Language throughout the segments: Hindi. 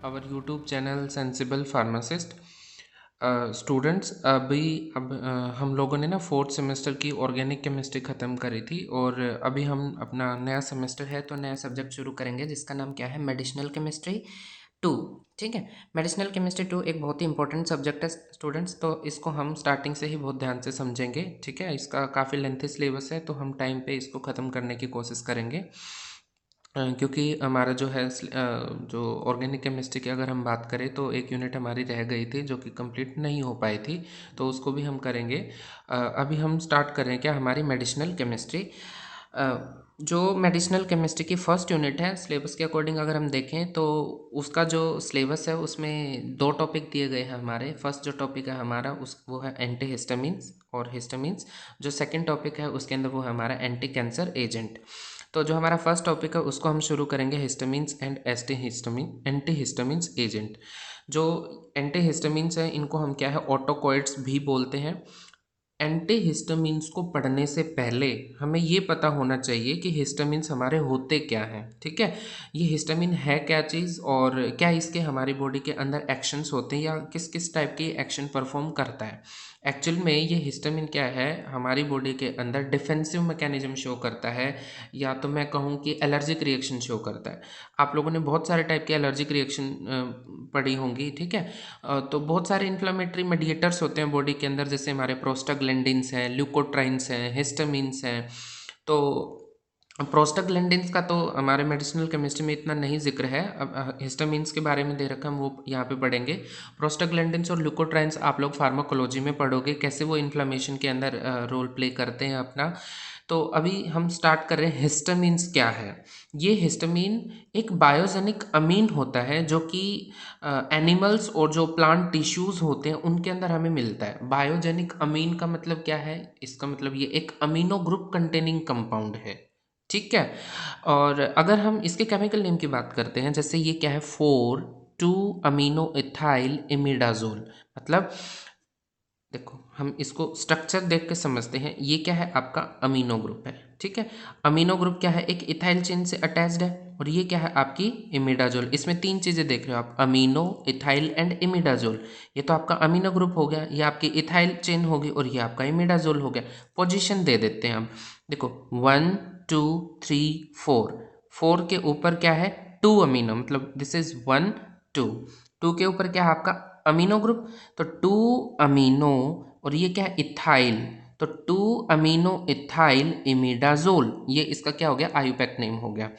our YouTube channel sensible pharmacist. Students अब हम लोगों ने ना फोर्थ सेमेस्टर की ऑर्गेनिक केमिस्ट्री ख़त्म करी थी और अभी हम अपना नया सेमेस्टर है तो नया सब्जेक्ट शुरू करेंगे जिसका नाम क्या है, मेडिसिनल केमिस्ट्री टू। ठीक है, मेडिसिनल केमिस्ट्री टू एक बहुत ही इंपॉर्टेंट सब्जेक्ट है स्टूडेंट्स, तो इसको हम स्टार्टिंग से ही बहुत ध्यान से समझेंगे। ठीक है, इसका काफ़ी लेंथी सिलेबस है तो हम टाइम पे इसको ख़त्म करने की कोशिश करेंगे। क्योंकि हमारा जो है जो ऑर्गेनिक केमिस्ट्री की अगर हम बात करें तो एक यूनिट हमारी रह गई थी जो कि कंप्लीट नहीं हो पाई थी, तो उसको भी हम करेंगे। अभी हम स्टार्ट करें क्या हमारी मेडिसिनल केमिस्ट्री। जो मेडिसिनल केमिस्ट्री की फर्स्ट यूनिट है, सिलेबस के अकॉर्डिंग अगर हम देखें तो उसका जो सिलेबस है उसमें दो टॉपिक दिए गए हैं हमारे। फर्स्ट जो टॉपिक है हमारा वो है एंटी हिस्टामिन्स और हिस्टामिन्स। जो सेकंड टॉपिक है उसके अंदर वो है हमारा एंटी कैंसर एजेंट। तो जो हमारा फर्स्ट टॉपिक है उसको हम शुरू करेंगे histamines and anti histamines agent. जो एंटी हिस्टामिन्स हैं इनको हम क्या है, ऑटोकॉइड्स भी बोलते हैं। एंटी हिस्टामिन्स को पढ़ने से पहले हमें ये पता होना चाहिए कि हिस्टामिन्स हमारे होते क्या हैं। ठीक है, ये हिस्टामिन है क्या चीज़ और क्या इसके हमारी बॉडी के अंदर एक्शंस होते हैं या किस किस टाइप के एक्शन परफॉर्म करता है। एक्चुअल में ये हिस्टामिन क्या है, हमारी बॉडी के अंदर डिफेंसिव मैकेनिज्म शो करता है या तो मैं कहूँ कि एलर्जिक रिएक्शन शो करता है। आप लोगों ने बहुत सारे टाइप के एलर्जिक रिएक्शन पढ़ी होंगी। ठीक है, तो बहुत सारे इन्फ्लामेटरी मेडिएटर्स होते हैं बॉडी के अंदर, जैसे हमारे प्रोस्टाग्लैंडिन्स हैं, ल्यूकोट्राइन्स हैं, हिस्टामिन्स हैं। तो प्रोस्टाग्लैंडिन्स का तो हमारे मेडिसिनल केमिस्ट्री में इतना नहीं जिक्र है। अब हिस्टामिन्स के बारे में दे रखा है, हम वो यहाँ पे पढ़ेंगे। प्रोस्टाग्लैंडिन्स और ल्यूकोट्राइन्स आप लोग फार्माकोलॉजी में पढ़ोगे, कैसे वो इन्फ्लामेशन के अंदर रोल प्ले करते हैं अपना। तो अभी हम स्टार्ट कर रहे हैं हिस्टामिन्स क्या है। ये हिस्टामिन एक बायोजेनिक अमीन होता है जो कि एनिमल्स और जो प्लांट टिश्यूज होते हैं उनके अंदर हमें मिलता है। बायोजेनिक अमीन का मतलब क्या है, इसका मतलब ये एक अमीनो ग्रुप कंटेनिंग कंपाउंड है। ठीक है, और अगर हम इसके केमिकल नेम की बात करते हैं, जैसे ये क्या है, 4,2 अमीनो इथाइल इमिडाजोल। मतलब देखो हम इसको स्ट्रक्चर देख के समझते हैं, ये क्या है आपका अमीनो ग्रुप है। ठीक है, अमीनो ग्रुप क्या है, एक इथाइल चेन से अटैच्ड है। और ये क्या है आपकी इमिडाजोल। इसमें तीन चीज़ें देख रहे हो आप, अमीनो, इथाइल एंड इमिडाजोल। ये तो आपका अमीनो ग्रुप हो गया, ये आपकी इथाइल चेन होगी और ये आपका इमिडाजोल हो गया। पोजीशन दे देते हैं हम, देखो 1 2 3 4। 4 के ऊपर क्या है, 2 अमीनो, मतलब दिस इज 1 2। 2 के ऊपर क्या है आपका अमीनो ग्रुप, तो 2 अमीनो और ये क्या है इथाइल, तो 2 अमीनो इथाइल इमिडाजोल। ये इसका क्या हो गया, आयुपैक नेम हो गया।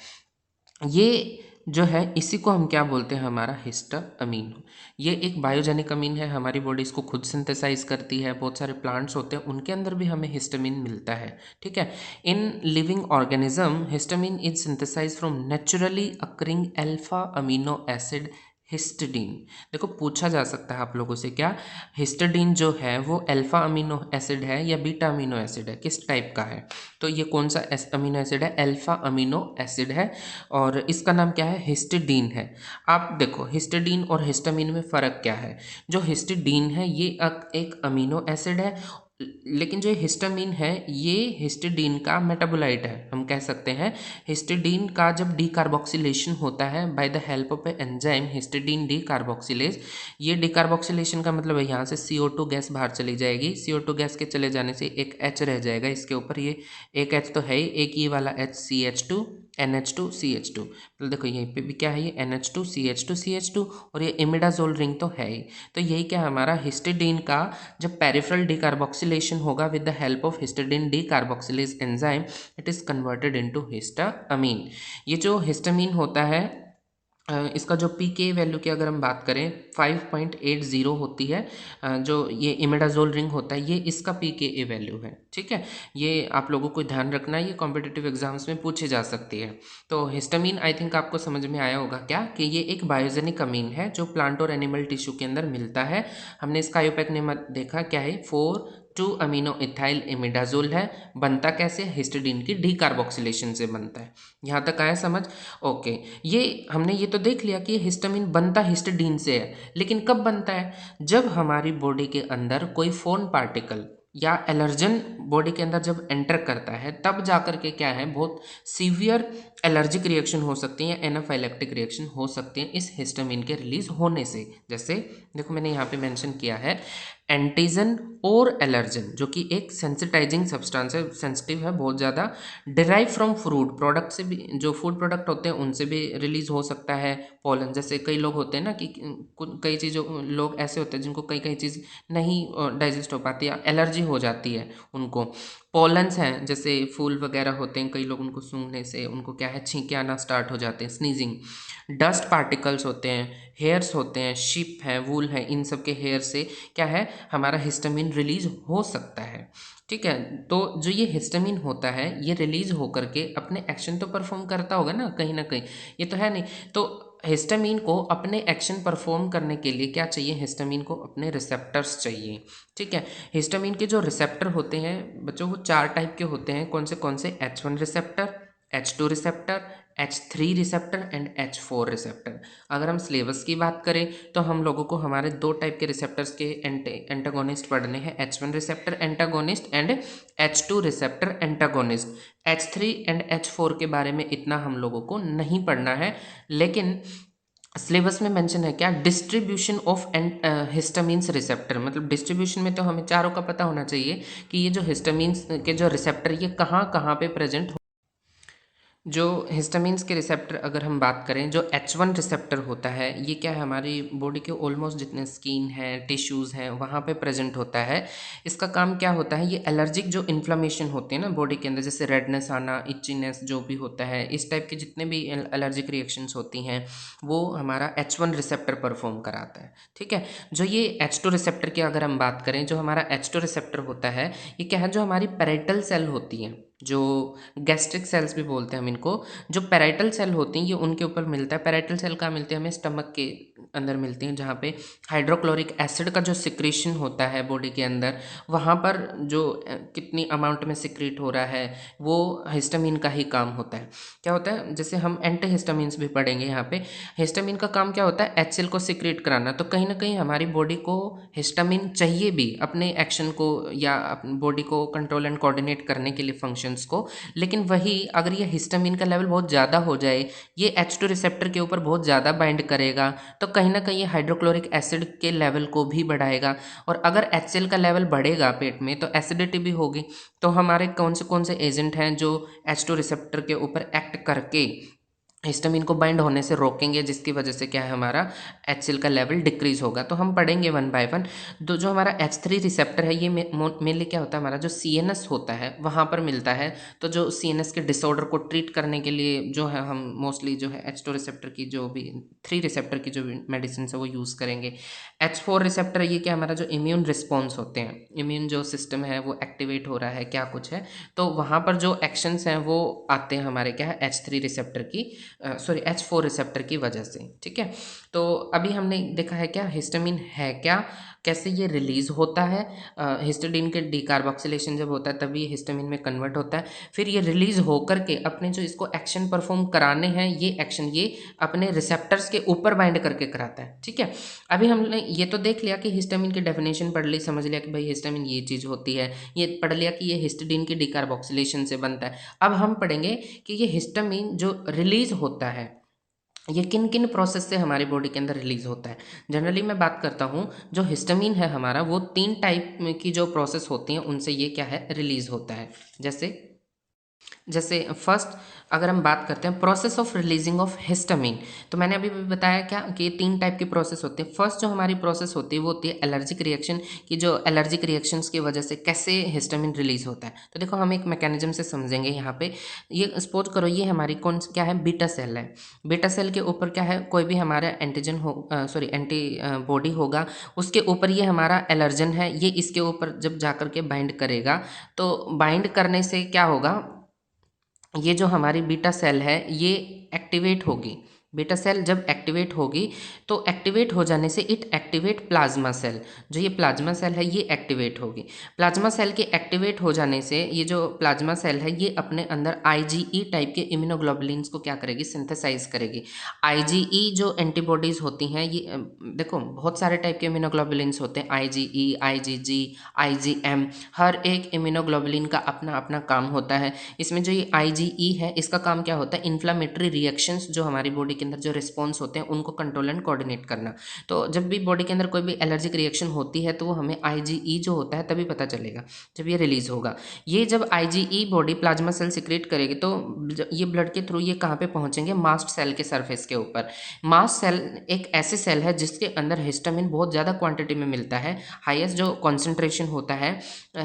ये जो है इसी को हम क्या बोलते हैं, हमारा हिस्टामीन। ये एक बायोजेनिक अमीन है, हमारी बॉडी इसको खुद सिंथेसाइज करती है। बहुत सारे प्लांट्स होते हैं उनके अंदर भी हमें हिस्टामीन मिलता है। ठीक है, in living organism histamine is synthesize from naturally occurring alpha amino acid histidine. देखो पूछा जा सकता है आप लोगों से, क्या हिस्टिडीन जो है वो अल्फा अमीनो एसिड है या बीटा अमीनो एसिड है, किस टाइप का है। तो ये कौन सा अमीनो एसिड है, अल्फा अमीनो एसिड है और इसका नाम क्या है, हिस्टिडीन है। आप देखो हिस्टिडीन और हिस्टामीन में फ़र्क क्या है। जो हिस्टिडीन है ये एक अमीनो एसिड है, लेकिन जो हिस्टामीन है ये हिस्टिडीन का मेटाबोलाइट है। हम कह सकते हैं हिस्टिडीन का जब डीकार्बोक्सिलेशन होता है by the help of A enzyme histidine decarboxylase. ये डीकार्बोक्सिलेशन का मतलब है यहाँ से CO2 गैस बाहर चली जाएगी। CO2 गैस के चले जाने से एक H रह जाएगा इसके ऊपर, ये एक H तो है ही, एक ये वाला H CH2 NH2 CH2। तो देखो यहीं पे भी क्या है, ये NH2 CH2 CH2 और ये इमिडाजोल रिंग तो है ही। तो यही क्या हमारा हिस्टिडीन का जब पेरिफेरल डीकार्बोक्सिलेशन होगा with the help of histidine decarboxylase enzyme, it is converted into histamine. ये जो हिस्टामीन होता है इसका जो पीके वैल्यू की अगर हम बात करें 5.80 होती है। जो ये इमिडाजोल रिंग होता है ये इसका पीके वैल्यू है। ठीक है, ये आप लोगों को ध्यान रखना है, ये कॉम्पिटिटिव एग्जाम्स में पूछी जा सकती है। तो हिस्टामीन आई थिंक आपको समझ में आया होगा क्या, कि ये एक बायोजेनिक अमीन है जो प्लांट और एनिमल टिश्यू के अंदर मिलता है। हमने इसका आयुपैक नेम देखा क्या है, 4,2 अमीनो इथाइल इमिडाजोल है। बनता कैसे, हिस्टिडीन की डीकार्बोक्सिलेशन से बनता है। यहाँ तक आया समझ, ओके। ये हमने ये तो देख लिया कि हिस्टामिन बनता हिस्टिडीन से है, लेकिन कब बनता है, जब हमारी बॉडी के अंदर कोई फॉरेन पार्टिकल या एलर्जन बॉडी के अंदर जब एंटर करता है तब जाकर के क्या है, बहुत सीवियर एलर्जिक रिएक्शन हो सकती है, एनाफाइलेक्टिक रिएक्शन हो सकती है इस हिस्टामिन के रिलीज होने से। जैसे देखो मैंने यहाँ पे मेंशन किया है एंटीजन और एलर्जन, जो कि एक सेंसिटाइजिंग सब्सटेंस है, सेंसिटिव है बहुत ज़्यादा, डिराइव फ्रॉम फूड प्रोडक्ट से भी, जो फूड प्रोडक्ट होते हैं उनसे भी रिलीज हो सकता है। पोलन, जैसे कई लोग होते हैं ना कि कई चीज़ों, लोग ऐसे होते हैं जिनको कई कई चीज़ नहीं डाइजेस्ट हो पाती है, एलर्जी हो जाती है उनको। पोलन्स हैं, जैसे फूल वगैरह होते हैं, कई लोग उनको सूंघने से उनको क्या है, छींके आना स्टार्ट हो जाते हैं, स्नीजिंग। डस्ट पार्टिकल्स होते हैं, हेयर्स होते हैं, शिप है, वूल है, इन सब के हेयर से क्या है, हमारा हिस्टामिन रिलीज हो सकता है। ठीक है, तो जो ये हिस्टामिन होता है ये रिलीज होकर के अपने एक्शन तो परफॉर्म करता होगा ना कहीं, ये तो है नहीं। तो हिस्टामिन को अपने एक्शन परफॉर्म करने के लिए क्या चाहिए, हिस्टामिन को अपने रिसेप्टर्स चाहिए। ठीक है, हिस्टामिन के जो रिसेप्टर होते हैं बच्चों, वो 4 टाइप के होते हैं। कौन से H1 receptor, H2 receptor, H3 receptor and H4 receptor. अगर हम सिलेबस की बात करें तो हम लोगों को हमारे 2 टाइप के रिसेप्टर्स के एंटागोनिस्ट पढ़ने हैं, H1 receptor antagonist and H2 receptor antagonist. H3 and H4 के बारे में इतना हम लोगों को नहीं पढ़ना है, लेकिन सिलेबस में मेंशन है क्या, डिस्ट्रीब्यूशन ऑफ हिस्टामिन्स रिसेप्टर, मतलब डिस्ट्रीब्यूशन में तो हमें चारों का पता होना चाहिए कि ये जो हिस्टामिन्स के जो रिसेप्टर ये कहाँ कहाँ पे प्रेजेंट। जो हिस्टामिन्स के रिसेप्टर अगर हम बात करें, जो H1 रिसेप्टर होता है ये क्या है, हमारी बॉडी के ऑलमोस्ट जितने स्किन है, टिश्यूज़ हैं, वहाँ पे प्रेजेंट होता है। इसका काम क्या होता है, ये एलर्जिक जो इन्फ्लामेशन होती है ना बॉडी के अंदर, जैसे रेडनेस आना, इचिनेस जो भी होता है, इस टाइप के जितने भी एलर्जिक रिएक्शंस होती हैं वो हमारा H1 रिसेप्टर परफॉर्म कराता है। ठीक है, जो ये H2 रिसेप्टर की अगर हम बात करें, जो हमारा H2 रिसेप्टर होता है ये क्या है, जो हमारी पैराइटल सेल होती है, जो गैस्ट्रिक सेल्स भी बोलते हैं हम इनको, जो पैराइटल सेल होती हैं ये उनके ऊपर मिलता है। पैराइटल सेल कहाँ मिलती है, हमें स्टमक के अंदर मिलती हैं, जहाँ पे हाइड्रोक्लोरिक एसिड का जो सिक्रेशन होता है बॉडी के अंदर, वहाँ पर जो कितनी अमाउंट में सिक्रेट हो रहा है वो हिस्टामिन का ही काम होता है। क्या होता है, जैसे हम एंटी हिस्टामिन्स भी पढ़ेंगे यहाँ पे, हिस्टामिन का काम क्या होता है, HCl को सिक्रेट कराना। तो कहीं ना कहीं हमारी बॉडी को हिस्टामिन चाहिए भी अपने एक्शन को या अपनी बॉडी को कंट्रोल एंड कोऑर्डिनेट करने के लिए फंक्शंस को। लेकिन वही अगर ये हिस्टामिन का लेवल बहुत ज़्यादा हो जाए, ये H2 रिसेप्टर के ऊपर बहुत ज़्यादा बाइंड करेगा, तो कहीं ना कहीं ये हाइड्रोक्लोरिक एसिड के लेवल को भी बढ़ाएगा। और अगर HCl का लेवल बढ़ेगा पेट में तो एसिडिटी भी होगी। तो हमारे कौन से एजेंट हैं जो H2 रिसेप्टर के ऊपर एक्ट करके हिस्टामिन को बाइंड होने से रोकेंगे, जिसकी वजह से क्या है, हमारा HCl का लेवल डिक्रीज होगा। तो हम पढ़ेंगे वन बाय वन। तो जो हमारा H3 रिसेप्टर है ये मेनली क्या होता है, हमारा जो CNS होता है वहाँ पर मिलता है। तो जो CNS के डिसऑर्डर को ट्रीट करने के लिए जो है हम मोस्टली जो है H2 रिसेप्टर की जो भी 3 रिसेप्टर की जो भी मेडिसिन है वो यूज़ करेंगे। H4 रिसेप्टर ये क्या, हमारा जो इम्यून रिस्पॉन्स होते हैं, इम्यून जो सिस्टम है वो एक्टिवेट हो रहा है, क्या कुछ है, तो वहाँ पर जो एक्शंस हैं वो आते हैं हमारे क्या है H3 रिसेप्टर की H4 रिसेप्टर की वजह से। ठीक है, तो अभी हमने देखा है क्या हिस्टामिन है क्या, कैसे ये रिलीज होता है। हिस्टाडीन के डीकार्बोक्सिलेशन जब होता है तभी ये हिस्टामिन में कन्वर्ट होता है, फिर ये रिलीज होकर के अपने जो इसको एक्शन परफॉर्म कराने हैं ये एक्शन ये अपने रिसेप्टर्स के ऊपर बाइंड करके कराता है। ठीक है, अभी हमने ये तो देख लिया कि हिस्टामिन की डेफिनेशन पढ़ ली, समझ लिया कि भाई हिस्टामिन ये चीज़ होती है, ये पढ़ लिया कि ये हिस्टाडीन की डीकार्बोक्सिलेशन से बनता है। अब हम पढ़ेंगे कि ये हिस्टामिन जो रिलीज होता है ये किन किन प्रोसेस से हमारी बॉडी के अंदर रिलीज होता है। जनरली मैं बात करता हूँ, जो हिस्टामिन है हमारा वो 3 टाइप की जो प्रोसेस होती हैं उनसे ये क्या है, रिलीज होता है। जैसे जैसे फर्स्ट अगर हम बात करते हैं process of releasing of histamine, तो मैंने अभी भी बताया क्या कि 3 टाइप की प्रोसेस होती है। फर्स्ट जो हमारी प्रोसेस होती है वो होती है एलर्जिक रिएक्शन की, जो एलर्जिक रिएक्शंस की वजह से कैसे हिस्टामिन रिलीज होता है। तो देखो हम एक मैकेनिज्म से समझेंगे यहाँ पे। ये सपोज करो ये हमारी कौन क्या है, बीटा सेल है। बीटा सेल के ऊपर क्या है, कोई भी हमारा एंटीजन हो सॉरी एंटी बॉडी होगा, उसके ऊपर ये हमारा एलर्जन है, ये इसके ऊपर जब जाकर के बाइंड करेगा, तो बाइंड करने से क्या होगा, ये जो हमारी बीटा सेल है ये एक्टिवेट होगी। बीटा सेल जब एक्टिवेट होगी तो एक्टिवेट हो जाने से इट एक्टिवेट प्लाज्मा सेल, जो ये प्लाज्मा सेल है ये एक्टिवेट होगी। प्लाज्मा सेल के एक्टिवेट हो जाने से ये जो प्लाज्मा सेल है ये अपने अंदर आईजीई टाइप के इम्यूनोग्लोबुलिन्स को क्या करेगी, सिंथेसाइज करेगी। आईजीई जो एंटीबॉडीज होती हैं ये देखो बहुत सारे टाइप के इम्यूनोग्लोबुलिन्स होते हैं, आईजीई, आईजीजी, आईजीएम, हर एक इम्यूनोग्लोबुलिन का अपना अपना काम होता है। इसमें जो ये आईजीई है इसका काम क्या होता है, इन्फ्लामेटरी रिएक्शंस जो हमारी बॉडी के अंदर जो रिस्पॉन्स होते हैं उनको कंट्रोल एंड कोऑर्डिनेट करना। तो जब भी बॉडी के अंदर कोई भी एलर्जिक रिएक्शन होती है तो वो हमें आईजीई जो होता है तभी पता चलेगा जब ये रिलीज होगा। ये जब IgE body plasma cell secrete करेगी तो ये ब्लड के थ्रू ये कहाँ पे पहुंचेंगे, मास्ट सेल के सरफेस के ऊपर। मास्ट सेल एक ऐसे सेल है जिसके अंदर हिस्टामिन बहुत ज़्यादा क्वांटिटी में मिलता है। हाईएस्ट जो कॉन्सेंट्रेशन होता है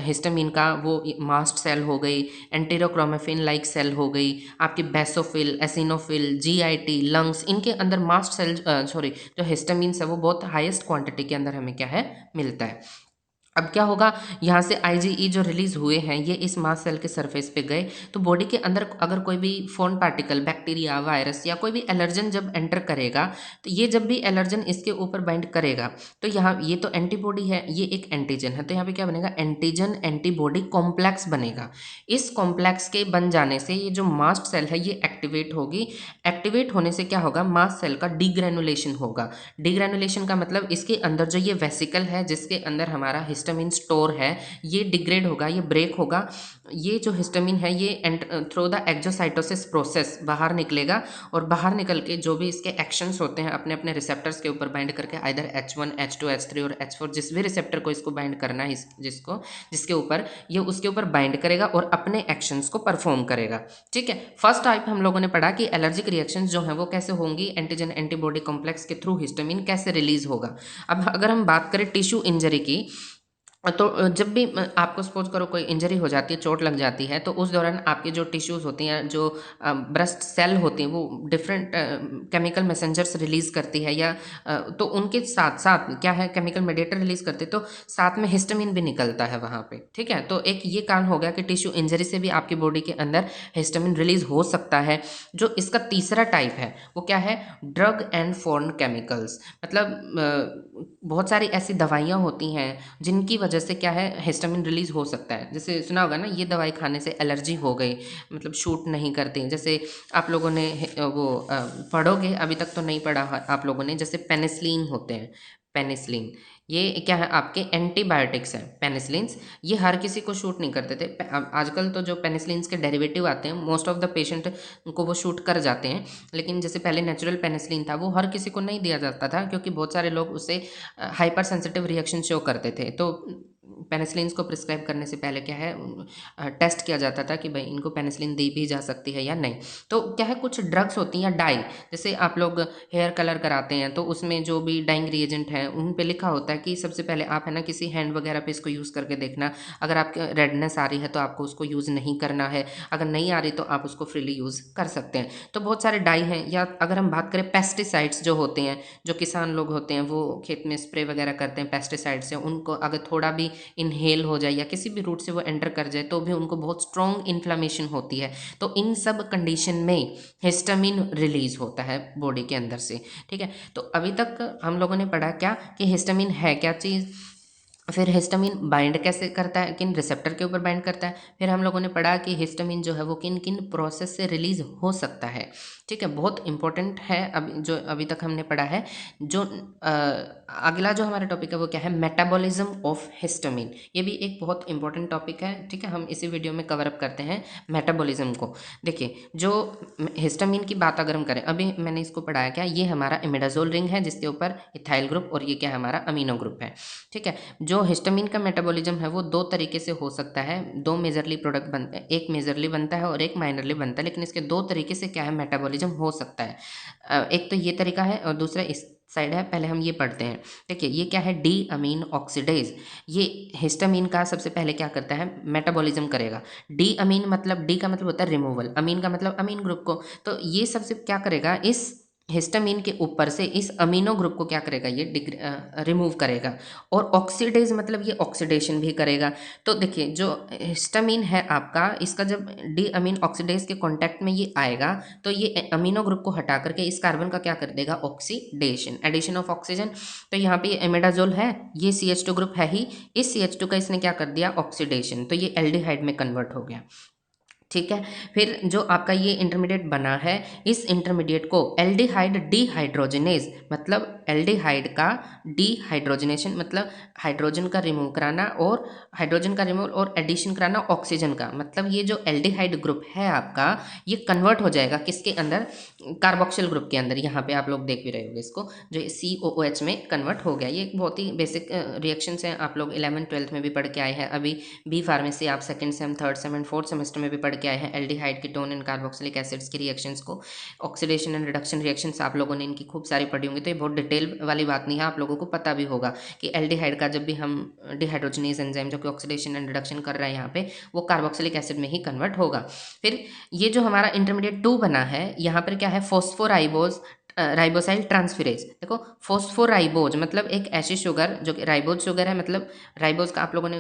हिस्टामिन का वो मास्ट सेल हो गई, एंटेरोक्रोमेफिन लाइक सेल हो गई, आपकी बेसोफिल, एसिनोफिल, जीआईटी, लंग्स, इनके अंदर मास्ट सेल जो हिस्टामिन है वो बहुत हाईएस्ट क्वांटिटी के अंदर हमें क्या है मिलता है। अब क्या होगा, यहाँ से आईजीई जो रिलीज हुए हैं ये इस मास्ट सेल के सरफेस पे गए तो बॉडी के अंदर अगर कोई भी फॉरेन पार्टिकल, बैक्टीरिया, वायरस या कोई भी एलर्जन जब एंटर करेगा तो ये जब भी एलर्जन इसके ऊपर बाइंड करेगा तो यहाँ ये तो एंटीबॉडी है, ये एक एंटीजन है, तो यहाँ पे क्या बनेगा, एंटीजन एंटीबॉडी कॉम्प्लेक्स बनेगा। इस कॉम्प्लेक्स के बन जाने से ये जो मास्ट सेल है ये एक्टिवेट होगी। एक्टिवेट होने से क्या होगा, मास्ट सेल का डीग्रेनुलेशन होगा। डीग्रेनुलेशन का मतलब इसके अंदर जो ये वेसिकल है जिसके अंदर हमारा हिस्टामिन स्टोर है ये डिग्रेड होगा, ये ब्रेक होगा। ये जो हिस्टामिन है ये थ्रू द एक्जोसाइटोसिस प्रोसेस बाहर निकलेगा और बाहर निकल के जो भी इसके एक्शंस होते हैं अपने अपने रिसेप्टर्स के ऊपर बाइंड करके आइदर H1, H2, H3 और H4 जिस भी रिसेप्टर को इसको बाइंड करना है जिसके ऊपर ये उसके ऊपर बाइंड करेगा और अपने एक्शंस को परफॉर्म करेगा। ठीक है, फर्स्ट टाइप हम लोगों ने पढ़ा कि एलर्जिक रिएक्शंस जो हैं वो कैसे होंगी, एंटीजन एंटीबॉडी कॉम्प्लेक्स के थ्रू हिस्टामिन कैसे रिलीज होगा। अब अगर हम बात करें टिश्यू इंजरी की, तो जब भी आपको सपोज करो कोई इंजरी हो जाती है, चोट लग जाती है, तो उस दौरान आपके जो टिश्यूज़ होती हैं, जो ब्रेस्ट सेल होती हैं, वो डिफरेंट केमिकल मैसेंजर्स रिलीज़ करती है या तो उनके साथ साथ क्या है, केमिकल मेडिएटर रिलीज़ करते तो साथ में हिस्टामिन भी निकलता है वहाँ पे। ठीक है, तो एक ये कारण हो गया कि टिश्यू इंजरी से भी आपकी बॉडी के अंदर हिस्टामिन रिलीज़ हो सकता है। जो इसका तीसरा टाइप है वो क्या है, ड्रग एंड फॉरेन केमिकल्स। मतलब बहुत सारी ऐसी दवाइयाँ होती हैं जिनकी वजह से क्या है हिस्टामिन रिलीज हो सकता है। जैसे सुना होगा ना, ये दवाई खाने से एलर्जी हो गई, मतलब शूट नहीं करती। जैसे आप लोगों ने पढ़ोगे, अभी तक तो नहीं पढ़ा आप लोगों ने, जैसे पेनिसिलिन होते हैं। पेनिसिलिन ये क्या है, आपके एंटीबायोटिक्स हैं पेनिसिलिन्स। ये हर किसी को शूट नहीं करते थे। आजकल तो जो पेनिसिलिन्स के डेरिवेटिव आते हैं मोस्ट ऑफ द पेशेंट को वो शूट कर जाते हैं, लेकिन जैसे पहले नेचुरल पेनिसिलिन था वो हर किसी को नहीं दिया जाता था क्योंकि बहुत सारे लोग उससे हाइपर सेंसिटिव रिएक्शन शो करते थे। तो पेनिसिलिन को प्रिस्क्राइब करने से पहले क्या है, टेस्ट किया जाता था कि भाई इनको पेनिसिलिन दी भी जा सकती है या नहीं। तो क्या है, कुछ ड्रग्स होती हैं या डाई, जैसे आप लोग हेयर कलर कराते हैं तो उसमें जो भी डाइंग रिएजेंट है उन पे लिखा होता है कि सबसे पहले आप है ना किसी हैंड वगैरह पे इसको यूज़ करके देखना, अगर आपके रेडनेस आ रही है तो आपको उसको यूज़ नहीं करना है, अगर नहीं आ रही तो आप उसको फ्रीली यूज़ कर सकते हैं। तो बहुत सारे डाई हैं। या अगर हम बात करें पेस्टिसाइड्स जो होते हैं, जो किसान लोग होते हैं वो खेत में स्प्रे वगैरह करते हैं पेस्टिसाइड से, उनको अगर थोड़ा भी इनहेल हो जाए या किसी भी रूट से वो एंटर कर जाए तो भी उनको बहुत स्ट्रॉन्ग इन्फ्लामेशन होती है। तो इन सब कंडीशन में हिस्टामिन रिलीज होता है बॉडी के अंदर से। ठीक है, तो अभी तक हम लोगों ने पढ़ा क्या कि हिस्टामिन है क्या चीज़, फिर हिस्टामिन बाइंड कैसे करता है, किन रिसेप्टर के ऊपर बाइंड करता है, फिर हम लोगों ने पढ़ा कि हिस्टामिन जो है वो किन किन प्रोसेस से रिलीज हो सकता है। ठीक है, बहुत इंपॉर्टेंट है जो अभी तक हमने पढ़ा है। जो अगला जो हमारा टॉपिक है वो क्या है, मेटाबॉलिज्म ऑफ हिस्टामिन। ये भी एक बहुत इंपॉर्टेंट टॉपिक है। ठीक है, हम इसी वीडियो में कवर अप करते हैं मेटाबॉलिज्म को। देखिए, जो हिस्टामिन की बात अगर हम करें, अभी मैंने इसको पढ़ाया क्या, ये हमारा इमिडाजोल रिंग है जिसके ऊपर इथाइल ग्रुप, और ये क्या है हमारा अमीनो ग्रुप है। ठीक है, जो हिस्टामिन का मेटाबॉलिज्म है वो दो तरीके से हो सकता है, दो मेजरली प्रोडक्ट बनते हैं, एक मेजरली बनता है और एक माइनरली बनता है, लेकिन इसके दो तरीके से क्या है मेटाबॉलिज्म हो सकता है। एक तो ये तरीका है और दूसरा इस साइड है। पहले हम ये पढ़ते हैं। देखिए, ये क्या है, डी अमीन ऑक्सीडेज। ये हिस्टामिन का सबसे पहले क्या करता है, मेटाबॉलिज्म करेगा। डी अमीन मतलब, डी का मतलब होता है रिमूवल, अमीन का मतलब अमीन ग्रुप को, तो ये सबसे क्या करेगा, इस हिस्टामीन के ऊपर से इस अमीनो ग्रुप को क्या करेगा, ये रिमूव करेगा। और ऑक्सीडेज मतलब ये ऑक्सीडेशन भी करेगा। तो देखिए जो हिस्टामीन है आपका, इसका जब डी अमीन ऑक्सीडेज के कांटेक्ट में ये आएगा तो ये अमीनो ग्रुप को हटा करके इस कार्बन का क्या कर देगा, ऑक्सीडेशन, एडिशन ऑफ ऑक्सीजन। तो यहाँ पे ये इमिडाजोल है, ये CH2 ग्रुप है ही, इस CH2 का इसने क्या कर दिया, ऑक्सीडेशन, तो ये एल्डिहाइड में कन्वर्ट हो गया। ठीक है। फिर जो आपका ये इंटरमीडिएट बना है, इस इंटरमीडिएट को एल्डिहाइड डीहाइड्रोजनेज, मतलब एल्डिहाइड का डीहाइड्रोजनेशन मतलब हाइड्रोजन का रिमूव कराना, और हाइड्रोजन का रिमूव और एडिशन कराना ऑक्सीजन का, मतलब ये जो एल्डिहाइड ग्रुप है आपका, ये कन्वर्ट हो जाएगा किसके अंदर, कार्बोक्सिल ग्रुप के अंदर। यहाँ पे आप लोग देख भी रहे होंगे इसको, जो COOH में कन्वर्ट हो गया। ये एक बहुत ही बेसिक रिएक्शंस हैं, आप लोग 11th-12th में भी पढ़ के आए हैं। अभी बी फार्मेसी आप second same, third same and fourth semester में भी पढ़ के आए हैं। Aldehyde, ketone and carboxylic acids की रिएक्शंस को, ऑक्सीडेशन एंड रिडक्शन रिएक्शंस आप लोगों ने इनकी खूब सारी पढ़ी होंगी, तो ये बहुत डिटेल वाली बात नहीं है, आप लोगों को पता भी होगा कि एल्डिहाइड का जब भी हम डिहाइड्रोजनेज एंजाइम जो कि ऑक्सीडेशन एंड रिडक्शन कर रहा है यहाँ पे, वो कार्बोक्सिलिक एसिड में ही कन्वर्ट होगा। फिर ये जो हमारा इंटरमीडिएट 2 बना है, यहाँ पर क्या है, फोस्फोराइबोज राइबोसाइल ट्रांसफेरेज। देखो फोस्फोराइबोज मतलब एक ऐसी शुगर जो कि राइबोज शुगर है, मतलब राइबोज का आप लोगों ने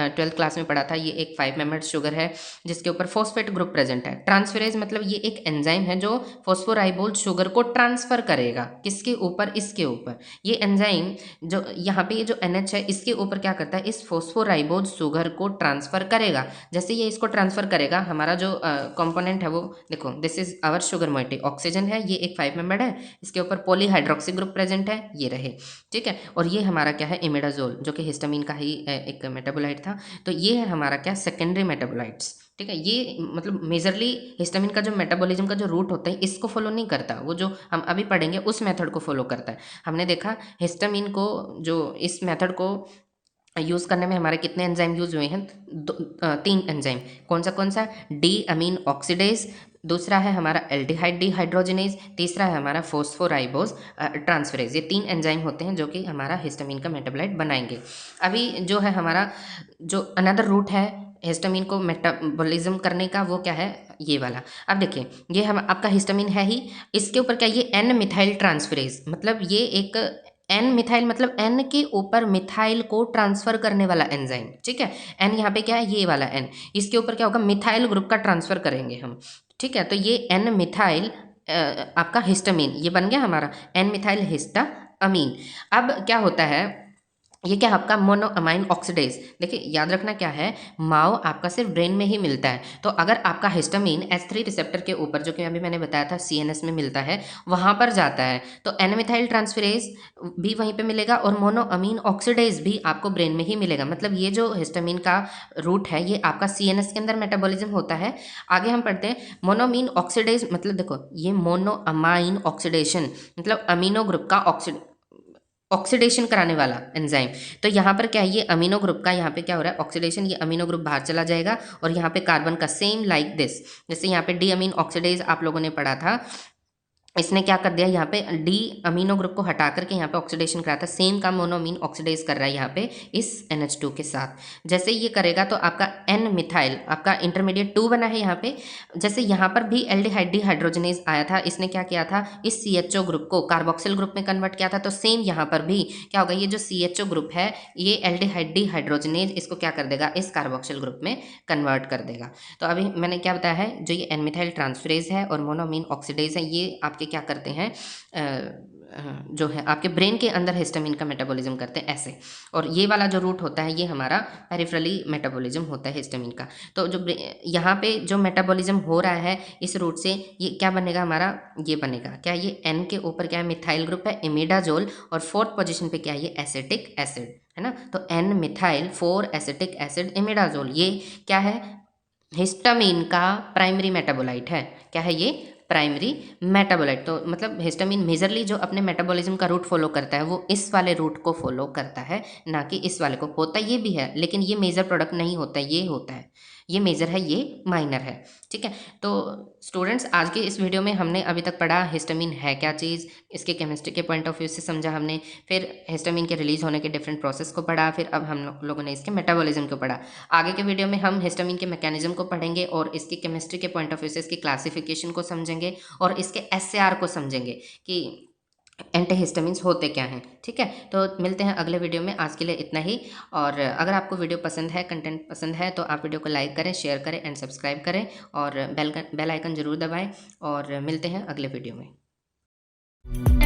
12th क्लास में पढ़ा था, ये एक 5 मेंबर्ड शुगर है जिसके ऊपर फॉस्फेट ग्रुप प्रेजेंट है। ट्रांसफेरेज मतलब ये एक एंजाइम है जो फोस्फोराइबोज शुगर को ट्रांसफर करेगा, किसके ऊपर, इसके ऊपर। ये एंजाइम जो यहाँ पे ये जो NH है, इसके ऊपर क्या करता है, इस फोस्फोराइबोज शुगर को ट्रांसफर करेगा। जैसे ये इसको ट्रांसफर करेगा, हमारा जो कंपोनेंट है वो देखो, this is our sugar moiety, oxygen है, ये एक 5 मेंबर्ड है, इसके ऊपर पॉलीहाइड्रोक्सी ग्रुप प्रेजेंट है, ये रहे। ठीक है। और ये हमारा क्या है, इमिडाजोल, जो कि हिस्टामीन का ही एक मेटाबोलाइट था। तो ये है हमारा क्या, सेकेंडरी मेटाबोलाइट्स। ठीक है। ये मतलब मेजरली हिस्टामीन का जो मेटाबॉलिज्म का जो रूट होता है, इसको फॉलो नहीं करता, वो जो हम अभी पढ़ेंगे उस मेथड को फॉलो करता है। हमने देखा हिस्टामीन को, जो इस मेथड को यूज़ करने में हमारे कितने एंजाइम यूज़ हुए हैं, 3 एंजाइम। कौन सा, डी अमीन ऑक्सीडेज, दूसरा है हमारा एल्डिहाइड डीहाइड्रोजनेज, तीसरा है हमारा फोस्फोराइबोज ट्रांसफरेज। ये 3 एंजाइम होते हैं जो कि हमारा हिस्टामीन का मेटाबोलाइट बनाएंगे। अभी जो है हमारा जो अनदर रूट है हिस्टामीन को मेटाबॉलिज्म करने का, वो क्या है, ये वाला। अब देखिए ये हम आपका हिस्टामीन है ही, इसके ऊपर क्या, ये N मिथाइल ट्रांसफरेज, मतलब ये एक N मिथाइल मतलब N के ऊपर मिथाइल को ट्रांसफर करने वाला एंजाइम। ठीक है। N यहाँ पे क्या है, ये वाला N, इसके ऊपर क्या होगा, मिथाइल ग्रुप का ट्रांसफर करेंगे हम। ठीक है। तो ये N मिथाइल आपका हिस्टामीन, ये बन गया हमारा N मिथाइल हिस्टामीन। अब क्या होता है, ये क्या आपका मोनोअमाइन ऑक्सीडेज। देखिए याद रखना क्या है, माओ आपका सिर्फ ब्रेन में ही मिलता है। तो अगर आपका हिस्टामीन H3 रिसेप्टर के ऊपर, जो कि अभी मैंने बताया था CNS में मिलता है, वहाँ पर जाता है, तो N मिथाइल ट्रांसफेरेज भी वहीं पे मिलेगा और मोनोअमीन ऑक्सीडेज भी आपको ब्रेन में ही मिलेगा। मतलब ये जो हिस्टामीन का रूट है, ये आपका CNS के अंदर मेटाबॉलिज्म होता है। आगे हम पढ़ते हैं मोनोअमीन ऑक्सीडेज, मतलब देखो ये मोनोअमाइन ऑक्सीडेशन मतलब अमीनो ग्रुप का ऑक्सीडेशन कराने वाला एंजाइम। तो यहाँ पर क्या है, ये अमीनो ग्रुप का यहाँ पे क्या हो रहा है, ऑक्सीडेशन, ये अमीनो ग्रुप बाहर चला जाएगा और यहाँ पे कार्बन का सेम लाइक दिस, जैसे यहाँ पे डी अमीन ऑक्सीडेज आप लोगों ने पढ़ा था, इसने क्या कर दिया, यहाँ पे डी अमीनो ग्रुप को हटा करके यहाँ पे ऑक्सीडेशन कराता है। सेम का मोनोअमीन ऑक्सीडाइज कर रहा है यहाँ पे इस NH2 के साथ। जैसे ये करेगा तो आपका N मिथाइल, आपका इंटरमीडिएट 2 बना है यहाँ पे। जैसे यहाँ पर भी एल्डिहाइड डीहाइड्रोजनेज आया था, इसने क्या किया था, इस CHO ग्रुप को कार्बोक्सिल ग्रुप में कन्वर्ट किया था। तो सेम यहाँ पर भी क्या होगा, ये जो CHO ग्रुप है, ये एल्डिहाइड डीहाइड्रोजनेज इसको क्या कर देगा, इस कार्बोक्सिल ग्रुप में कन्वर्ट कर देगा। तो अभी मैंने क्या बताया है, जो ये N मिथाइल ट्रांसफरेज है और मोनोअमीन ऑक्सीडेज है, ये आपके क्या करते हैं, जो है आपके ब्रेन के अंदर हिस्टामीन का मेटाबॉलिज्म करते हैं ऐसे। और ये वाला जो रूट होता है, ये हमारा पेरिफेरली मेटाबॉलिज्म होता है हिस्टामीन का। तो जो यहाँ पे जो मेटाबॉलिज्म हो रहा है इस रूट से, ये क्या बनेगा हमारा, ये बनेगा क्या, ये N के ऊपर क्या है, मिथाइल ग्रुप है इमिडाजोल, और 4th पोजीशन पे क्या है, ये एसिटिक एसिड है ना। तो N methyl 4 acetic acid imidazole, ये क्या है, हिस्टामीन का प्राइमरी मेटाबोलाइट है। क्या है ये, प्राइमरी मेटाबोलाइट। तो मतलब हिस्टामीन मेजरली जो अपने मेटाबॉलिज्म का रूट फॉलो करता है, वो इस वाले रूट को फॉलो करता है, ना कि इस वाले को। होता ये भी है लेकिन ये मेजर प्रोडक्ट नहीं होता है, ये होता है। ये मेजर है, ये माइनर है। ठीक है, तो स्टूडेंट्स आज के इस वीडियो में हमने अभी तक पढ़ा हिस्टामिन है क्या चीज़, इसके केमिस्ट्री के पॉइंट ऑफ व्यू से समझा हमने, फिर हिस्टामिन के रिलीज होने के डिफरेंट प्रोसेस को पढ़ा, फिर अब हम लोगों ने इसके मेटाबॉलिज्म को पढ़ा। आगे के वीडियो में हम हिस्टामिन के मैकेनिज्म को पढ़ेंगे और इसकी केमिस्ट्री के पॉइंट ऑफ व्यू से इसकी क्लासिफिकेशन को समझेंगे और इसके एसएआर को समझेंगे कि एंटीहिस्टामिन्स होते क्या हैं। ठीक है, तो मिलते हैं अगले वीडियो में, आज के लिए इतना ही। और अगर आपको वीडियो पसंद है, कंटेंट पसंद है, तो आप वीडियो को लाइक करें, शेयर करें एंड सब्सक्राइब करें और बेल आइकन ज़रूर दबाएं और मिलते हैं अगले वीडियो में।